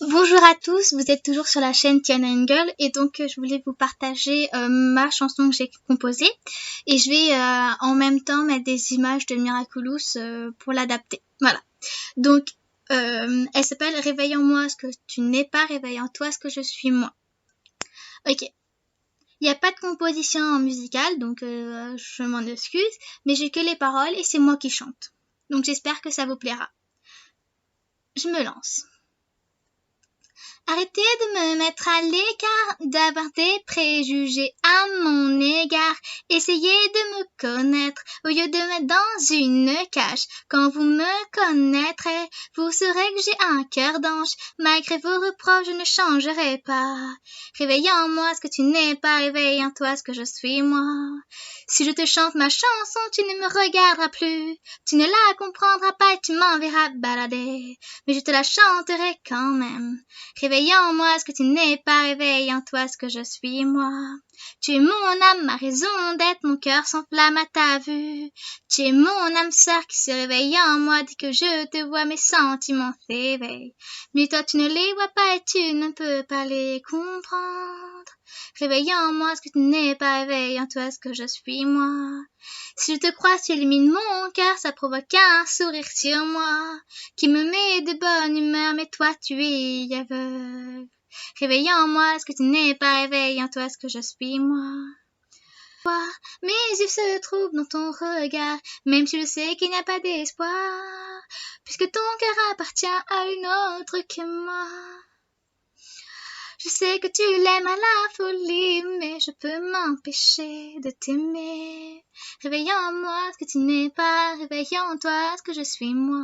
Bonjour à tous, vous êtes toujours sur la chaîne Tiana Girl et donc je voulais vous partager ma chanson que j'ai composée et je vais en même temps mettre des images de Miraculous pour l'adapter. Voilà. Donc elle s'appelle Réveille en moi ce que tu n'es pas, réveille en toi ce que je suis moi. Ok. Il n'y a pas de composition musicale donc je m'en excuse, mais j'ai que les paroles et c'est moi qui chante. Donc j'espère que ça vous plaira. Je me lance. Arrêtez de me mettre à l'écart, d'avoir des préjugés à mon égard. Essayez de me connaître au lieu de me mettre dans une cage. Quand vous me connaîtrez, vous saurez que j'ai un cœur d'ange. Malgré vos reproches, je ne changerai pas. Réveille en moi ce que tu n'es pas, réveille en toi ce que je suis moi. Si je te chante ma chanson, tu ne me regarderas plus. Tu ne la comprendras pas et tu m'enverras balader. Mais je te la chanterai quand même. Réveille en moi ce que tu n'es pas, réveille en toi ce que je suis moi. Tu es mon âme, ma raison d'être, mon cœur s'enflamme à ta vue. Tu es mon âme sœur qui se réveille en moi dès que je te vois, mes sentiments s'éveillent. Mais toi tu ne les vois pas et tu ne peux pas les comprendre. Réveille en moi ce que tu n'es pas, réveille en toi ce que je suis moi. Si je te crois, tu illumines mon cœur, ça provoque un sourire sur moi, qui me met de bonne humeur, mais toi tu es aveugle. Réveille en moi ce que tu n'es pas, réveille en toi ce que je suis moi. Mes yeux se trouvent dans ton regard, même si je sais qu'il n'y a pas d'espoir, puisque ton cœur appartient à une autre que moi. Je sais que tu l'aimes à la folie, mais je peux m'empêcher de t'aimer. Réveille en moi ce que tu n'es pas, réveille en toi ce que je suis moi.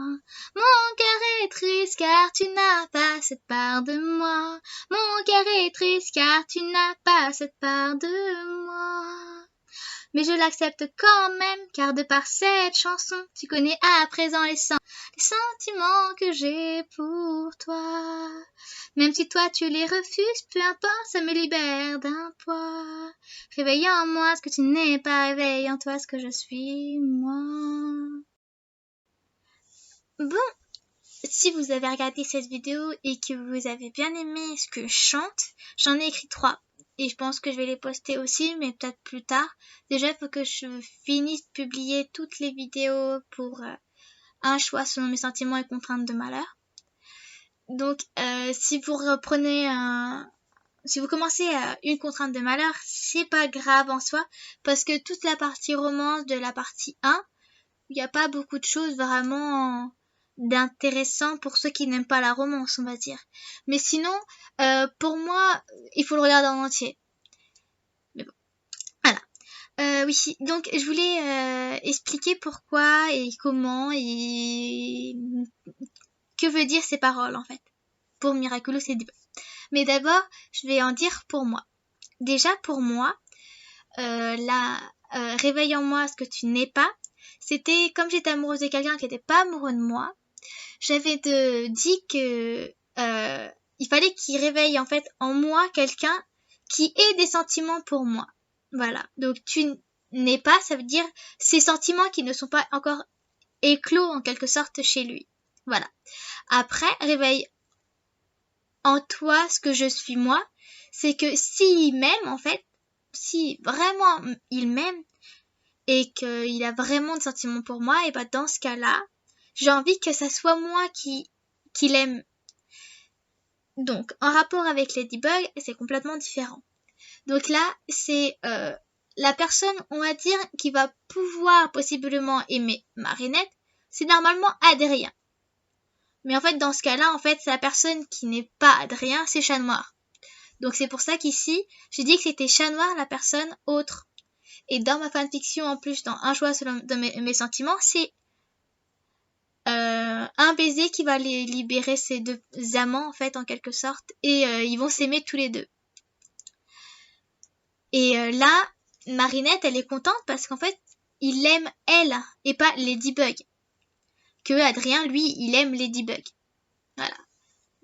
Mon cœur est triste car tu n'as pas cette part de moi. Mon cœur est triste car tu n'as pas cette part de moi. Mais je l'accepte quand même, car de par cette chanson, tu connais à présent les sentiments que j'ai pour toi. Même si toi tu les refuses, peu importe, ça me libère d'un poids. Réveille en moi ce que tu n'es pas, réveille en toi ce que je suis, moi. Bon, si vous avez regardé cette vidéo et que vous avez bien aimé ce que je chante, j'en ai écrit 3. Et je pense que je vais les poster aussi, mais peut-être plus tard. Déjà, il faut que je finisse de publier toutes les vidéos pour un choix selon mes sentiments et contraintes de malheur. Donc, si vous reprenez si vous commencez une contrainte de malheur, c'est pas grave en soi, parce que toute la partie romance de la partie 1, il n'y a pas beaucoup de choses vraiment d'intéressant pour ceux qui n'aiment pas la romance, on va dire. Mais sinon, pour moi, il faut le regarder en entier. Mais bon, voilà. Oui, donc je voulais expliquer pourquoi et comment et que veut dire ces paroles en fait pour Miraculous et Debug. Mais d'abord, je vais en dire pour moi. Déjà pour moi, réveille en moi ce que tu n'es pas. C'était comme j'étais amoureuse de quelqu'un qui n'était pas amoureux de moi. J'avais dit que il fallait qu'il réveille en fait en moi quelqu'un qui ait des sentiments pour moi. Voilà. Donc tu n'es pas, ça veut dire ces sentiments qui ne sont pas encore éclos en quelque sorte chez lui. Voilà. Après, réveille en toi ce que je suis moi, c'est que s'il m'aime en fait, si vraiment il m'aime et qu'il a vraiment de sentiments pour moi, et bah dans ce cas-là, j'ai envie que ça soit moi qui l'aime. Donc en rapport avec Ladybug, c'est complètement différent. Donc là, c'est la personne, on va dire, qui va pouvoir possiblement aimer Marinette, c'est normalement Adrien. Mais en fait, dans ce cas-là, en fait, c'est la personne qui n'est pas Adrien, c'est Chat Noir. Donc c'est pour ça qu'ici, j'ai dit que c'était Chat Noir la personne autre. Et dans ma fanfiction, en plus, dans Un choix selon mes sentiments, c'est un baiser qui va les libérer ces deux amants, en fait, en quelque sorte. Et ils vont s'aimer tous les deux. Et là, Marinette, elle est contente parce qu'en fait, il aime elle et pas Ladybug. Que Adrien, lui, il aime Ladybug. Voilà.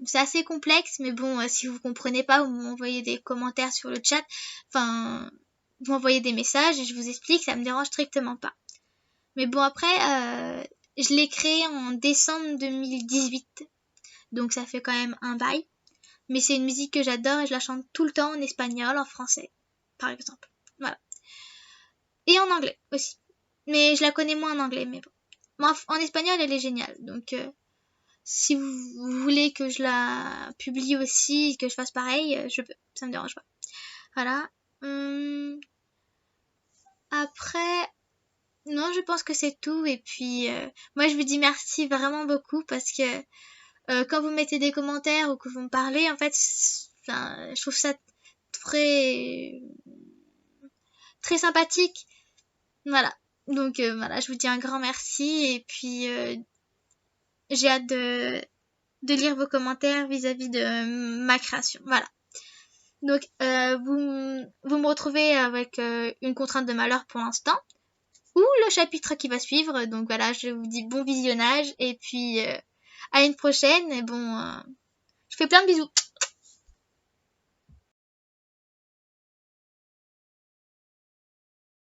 C'est assez complexe, mais bon, si vous comprenez pas, vous m'envoyez des commentaires sur le chat. Enfin, vous m'envoyez des messages et je vous explique, ça me dérange strictement pas. Mais bon, après, je l'ai créé en décembre 2018. Donc ça fait quand même un bail. mais c'est une musique que j'adore et je la chante tout le temps en espagnol, en français, par exemple. Voilà. Et en anglais aussi. Mais je la connais moins en anglais, mais bon. En espagnol, elle est géniale. Donc, si vous voulez que je la publie aussi, que je fasse pareil, je peux. Ça me dérange pas. Voilà. Après, non, je pense que c'est tout. Et puis, moi, je vous dis merci vraiment beaucoup parce que quand vous mettez des commentaires ou que vous me parlez, en fait, enfin, je trouve ça très, très sympathique. Voilà. Donc, voilà, je vous dis un grand merci. Et puis, j'ai hâte de lire vos commentaires vis-à-vis de ma création. Voilà. Donc, vous me retrouvez avec une contrainte de malheur pour l'instant, ou le chapitre qui va suivre. Donc voilà, je vous dis bon visionnage, et puis à une prochaine, et bon, je fais plein de bisous.